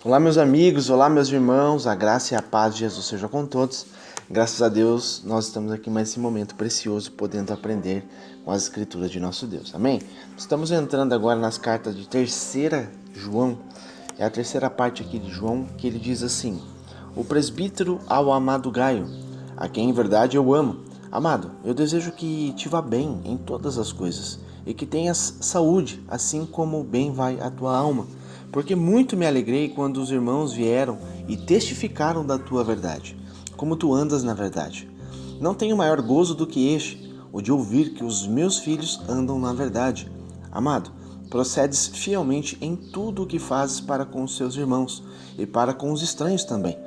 Olá, meus amigos, olá, meus irmãos, a graça e a paz de Jesus seja com todos. Graças a Deus, nós estamos aqui mais esse momento precioso, podendo aprender com as escrituras de nosso Deus, amém? Estamos entrando agora nas cartas de 3 João, é a terceira parte aqui de João, que ele diz assim: o presbítero ao amado Gaio, a quem em verdade eu amo. Amado, eu desejo que te vá bem em todas as coisas, e que tenhas saúde, assim como bem vai a tua alma. Porque muito me alegrei quando os irmãos vieram e testificaram da tua verdade, como tu andas na verdade. Não tenho maior gozo do que este, o de ouvir que os meus filhos andam na verdade. Amado, procedes fielmente em tudo o que fazes para com os seus irmãos e para com os estranhos também,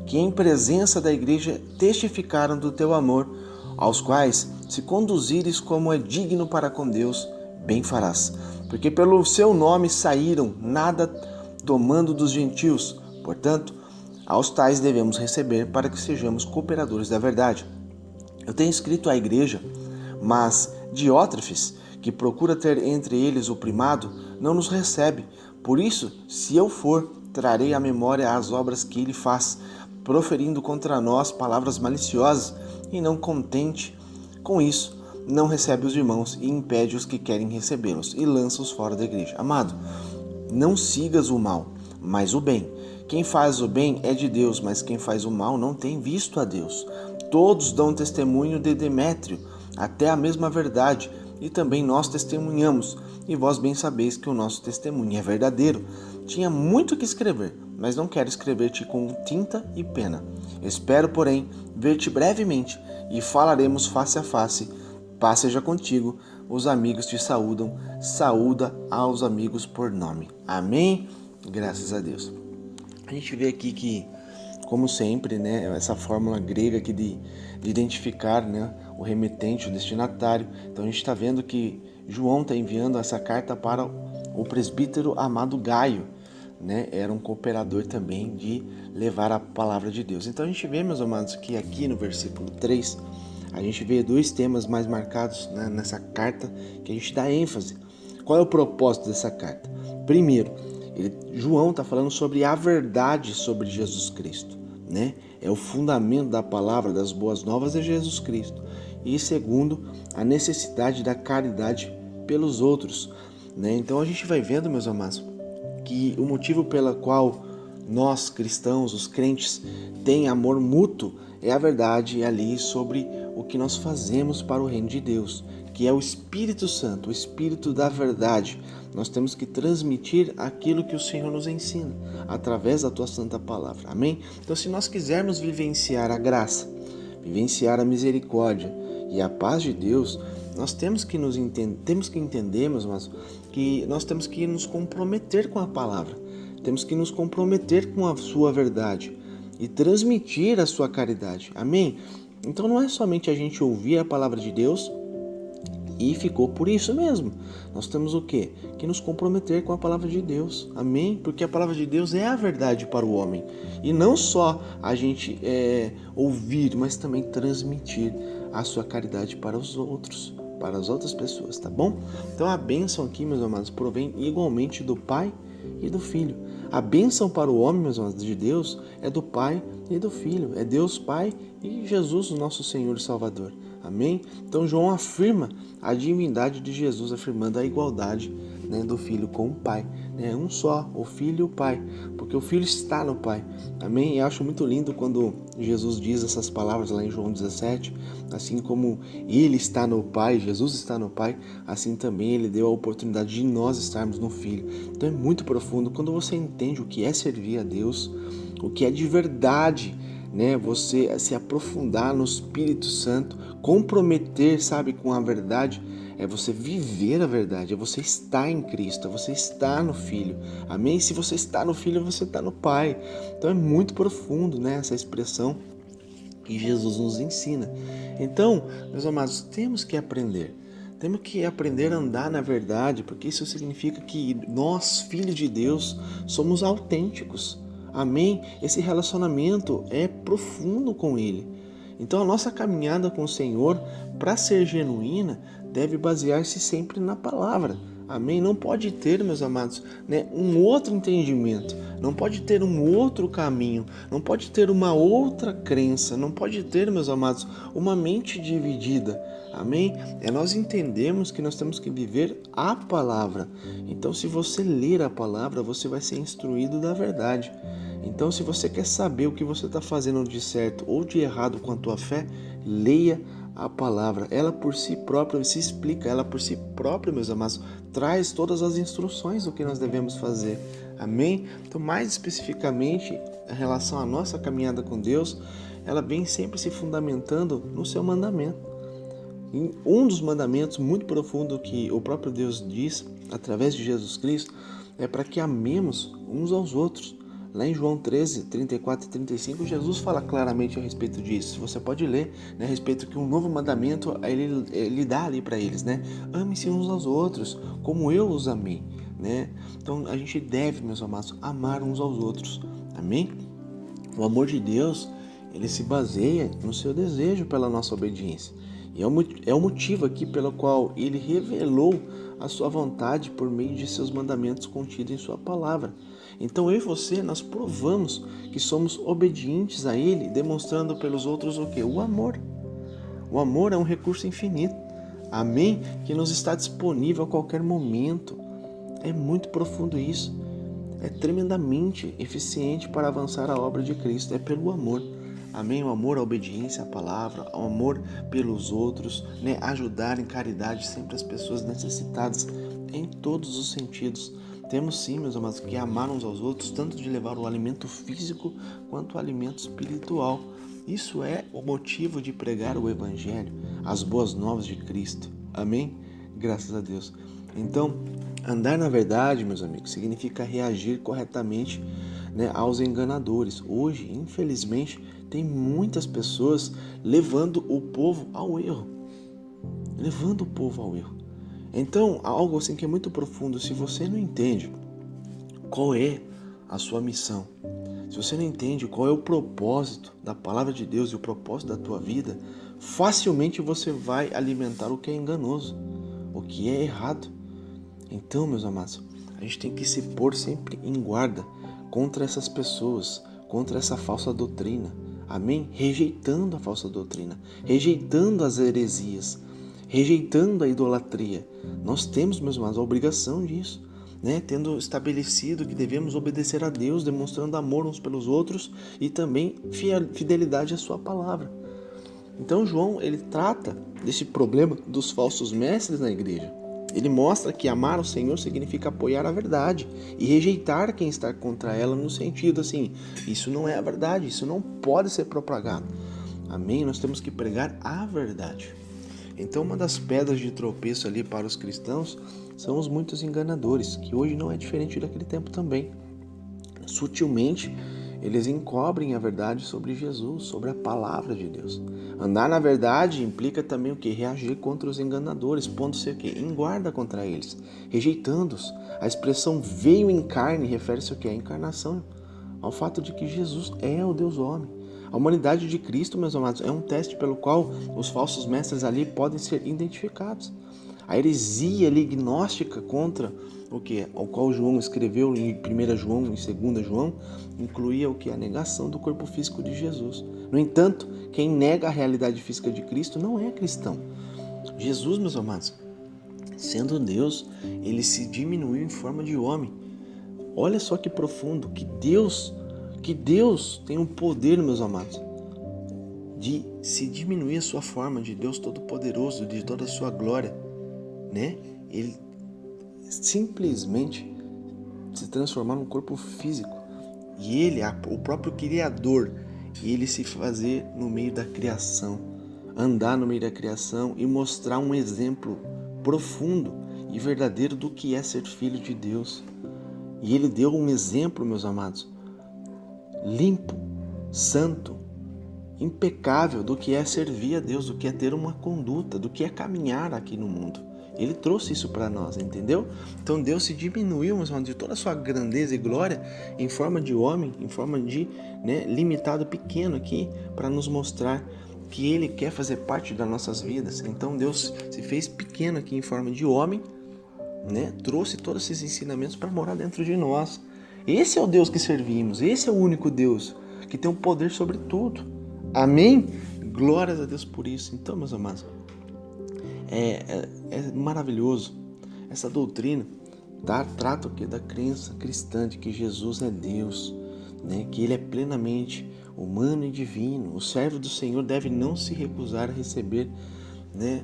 que em presença da igreja testificaram do teu amor, aos quais, se conduzires como é digno para com Deus, bem farás. Porque pelo seu nome saíram, nada tomando dos gentios. Portanto, aos tais devemos receber para que sejamos cooperadores da verdade. Eu tenho escrito à igreja, mas Diótrefes, que procura ter entre eles o primado, não nos recebe. Por isso, se eu for, trarei à memória as obras que ele faz, proferindo contra nós palavras maliciosas, e não contente com isso, não recebe os irmãos e impede os que querem recebê-los e lança-os fora da igreja. Amado, não sigas o mal, mas o bem. Quem faz o bem é de Deus, mas quem faz o mal não tem visto a Deus. Todos dão testemunho de Demétrio, até a mesma verdade, e também nós testemunhamos, e vós bem sabeis que o nosso testemunho é verdadeiro. Tinha muito que escrever, mas não quero escrever-te com tinta e pena. Espero, porém, ver-te brevemente, e falaremos face a face. Paz seja contigo, os amigos te saúdam, saúda aos amigos por nome. Amém? Graças a Deus. A gente vê aqui que, como sempre, né, essa fórmula grega aqui de identificar, né, o remetente, o destinatário. Então a gente está vendo que João está enviando essa carta para o presbítero amado Gaio, né, era um cooperador também de levar a palavra de Deus. Então a gente vê, meus amados, que aqui no versículo 3, a gente vê dois temas mais marcados, né, nessa carta que a gente dá ênfase. Qual é o propósito dessa carta? Primeiro, João está falando sobre a verdade sobre Jesus Cristo, né? É o fundamento da palavra das boas novas é Jesus Cristo. E segundo, a necessidade da caridade pelos outros, né? Então a gente vai vendo, meus amados, que o motivo pela qual nós cristãos, os crentes, têm amor mútuo é a verdade ali sobre o que nós fazemos para o reino de Deus, que é o Espírito Santo, o Espírito da verdade. Nós temos que transmitir aquilo que o Senhor nos ensina, através da tua santa palavra. Amém? Então, se nós quisermos vivenciar a graça, vivenciar a misericórdia e a paz de Deus, nós temos que entender, meus irmãos, que nós temos que nos comprometer com a palavra. Temos que nos comprometer com a sua verdade e transmitir a sua caridade. Amém? Então não é somente a gente ouvir a palavra de Deus e ficou por isso mesmo. Nós temos o quê? Que nos comprometer com a palavra de Deus. Amém? Porque a palavra de Deus é a verdade para o homem. E não só a gente ouvir, mas também transmitir a sua caridade para os outros, para as outras pessoas, tá bom? Então a bênção aqui, meus amados, provém igualmente do Pai e do Filho. A bênção para o homem, meus amados, de Deus é do Pai e do Filho. É Deus Pai e Jesus, o nosso Senhor e Salvador. Amém? Então João afirma a divindade de Jesus, afirmando a igualdade, né, do Filho com o Pai. É um só, o Filho e o Pai, porque o Filho está no Pai. Amém? E eu acho muito lindo quando Jesus diz essas palavras lá em João 17, assim como Ele está no Pai, Jesus está no Pai, assim também Ele deu a oportunidade de nós estarmos no Filho. Então é muito profundo. Quando você entende o que é servir a Deus, o que é de verdade, né, você se aprofundar no Espírito Santo, comprometer, sabe, com a verdade, é você viver a verdade, é você estar em Cristo, é você estar no Filho. Amém? E se você está no Filho, você está no Pai. Então é muito profundo, né, essa expressão que Jesus nos ensina. Então, meus amados, temos que aprender. Temos que aprender a andar na verdade, porque isso significa que nós, filhos de Deus, somos autênticos. Amém? Esse relacionamento é profundo com Ele. Então a nossa caminhada com o Senhor, para ser genuína, deve basear-se sempre na palavra. Amém? Não pode ter, meus amados, né, um outro entendimento. não pode ter um outro caminho, não pode ter uma outra crença, não pode ter, meus amados, uma mente dividida. Amém? Nós entendemos que nós temos que viver a palavra. Então, se você ler a palavra, você vai ser instruído da verdade. Então, se você quer saber o que você está fazendo de certo ou de errado com a tua fé, leia a palavra. Ela por si própria se explica, ela por si própria, meus amados, traz todas as instruções do que nós devemos fazer. Amém? Então, mais especificamente, em relação à nossa caminhada com Deus, ela vem sempre se fundamentando no seu mandamento. E um dos mandamentos muito profundo que o próprio Deus diz, através de Jesus Cristo, é para que amemos uns aos outros. Lá em João 13, 34 e 35, Jesus fala claramente a respeito disso. Você pode ler, né, a respeito que um novo mandamento ele dá ali para eles, né? Amem-se uns aos outros, como eu os amei, né? Então a gente deve, meus amados, amar uns aos outros. Amém? O amor de Deus, ele se baseia no seu desejo pela nossa obediência. E é o motivo aqui pelo qual ele revelou a sua vontade por meio de seus mandamentos contidos em sua palavra. Então eu e você, nós provamos que somos obedientes a ele, demonstrando pelos outros o quê? O amor. O amor é um recurso infinito. Amém? Que nos está disponível a qualquer momento. É muito profundo isso. É tremendamente eficiente para avançar a obra de Cristo. É pelo amor. Amém? O amor, a obediência à palavra, o amor pelos outros, né? Ajudar em caridade sempre as pessoas necessitadas em todos os sentidos. Temos sim, meus amados, que amar uns aos outros, tanto de levar o alimento físico quanto o alimento espiritual. Isso é o motivo de pregar o Evangelho, as boas novas de Cristo. Amém? Graças a Deus. Então, andar na verdade, meus amigos, significa reagir corretamente, né, aos enganadores. Hoje, infelizmente, tem muitas pessoas levando o povo ao erro. Então, algo assim que é muito profundo, se você não entende qual é a sua missão, se você não entende qual é o propósito da palavra de Deus e o propósito da tua vida, facilmente você vai alimentar o que é enganoso, o que é errado. Então, meus amados, a gente tem que se pôr sempre em guarda contra essas pessoas, contra essa falsa doutrina. Amém? Rejeitando a falsa doutrina, rejeitando as heresias, rejeitando a idolatria. Nós temos, meus amados, a obrigação disso, né? Tendo estabelecido que devemos obedecer a Deus, demonstrando amor uns pelos outros e também fidelidade à sua palavra. Então João, ele trata desse problema dos falsos mestres na igreja. Ele mostra que amar o Senhor significa apoiar a verdade e rejeitar quem está contra ela, no sentido assim, isso não é a verdade, isso não pode ser propagado. Amém? Nós temos que pregar a verdade. Então, uma das pedras de tropeço ali para os cristãos são os muitos enganadores, que hoje não é diferente daquele tempo também. Sutilmente, eles encobrem a verdade sobre Jesus, sobre a palavra de Deus. Andar na verdade implica também o quê? Reagir contra os enganadores, pondo-se o quê? Em guarda contra eles, rejeitando-os. A expressão veio em carne refere-se ao quê? À encarnação, ao fato de que Jesus é o Deus homem. A humanidade de Cristo, meus amados, é um teste pelo qual os falsos mestres ali podem ser identificados. A heresia ali, gnóstica contra o que? Ao qual João escreveu em 1 João e 2 João, incluía o que? A negação do corpo físico de Jesus. No entanto, quem nega a realidade física de Cristo não é cristão. Jesus, meus amados, sendo Deus, ele se diminuiu em forma de homem. Olha só que profundo, que Deus tem um poder, meus amados, de se diminuir a sua forma de Deus Todo-Poderoso, de toda a sua glória, né? Ele simplesmente se transformar num corpo físico e ele, o próprio Criador, ele se fazer no meio da criação, andar no meio da criação e mostrar um exemplo profundo e verdadeiro do que é ser filho de Deus. E ele deu um exemplo, meus amados, limpo, santo, impecável do que é servir a Deus, do que é ter uma conduta, do que é caminhar aqui no mundo. Ele trouxe isso para nós, entendeu? Então Deus se diminuiu, meus irmãos, de toda a sua grandeza e glória em forma de homem, em forma de limitado pequeno aqui, para nos mostrar que Ele quer fazer parte das nossas vidas. Então Deus se fez pequeno aqui em forma de homem, trouxe todos esses ensinamentos para morar dentro de nós. Esse é o Deus que servimos, esse é o único Deus que tem o poder sobre tudo. Amém? Glórias a Deus por isso. Então, meus amados, é maravilhoso essa doutrina. Trata o que? Da crença cristã de que Jesus é Deus, né? Que Ele é plenamente humano e divino. O servo do Senhor deve não se recusar a receber, né,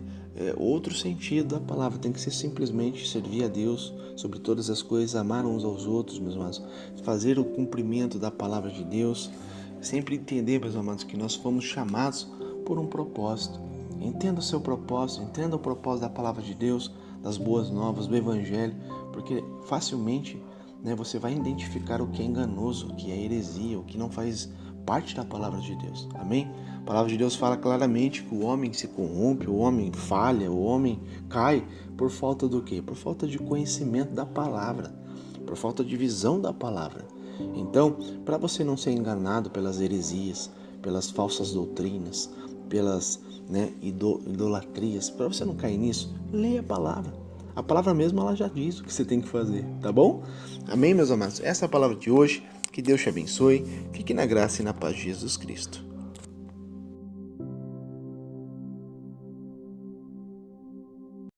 outro sentido da palavra. Tem que ser simplesmente servir a Deus sobre todas as coisas, amar uns aos outros, meus amados, fazer o cumprimento da palavra de Deus. Sempre entender, meus amados, que nós fomos chamados por um propósito. Entenda o seu propósito, entenda o propósito da palavra de Deus, das boas novas, do Evangelho, porque facilmente, né, você vai identificar o que é enganoso, o que é heresia, o que não faz parte da palavra de Deus. Amém? A palavra de Deus fala claramente que o homem se corrompe, o homem falha, o homem cai por falta do quê? Por falta de conhecimento da palavra, por falta de visão da palavra. Então, para você não ser enganado pelas heresias, pelas falsas doutrinas, pelas, né, idolatrias, para você não cair nisso, leia a palavra. A palavra mesmo, ela já diz o que você tem que fazer, tá bom? Amém, meus amados? Essa é a palavra de hoje. Que Deus te abençoe. Fique na graça e na paz de Jesus Cristo.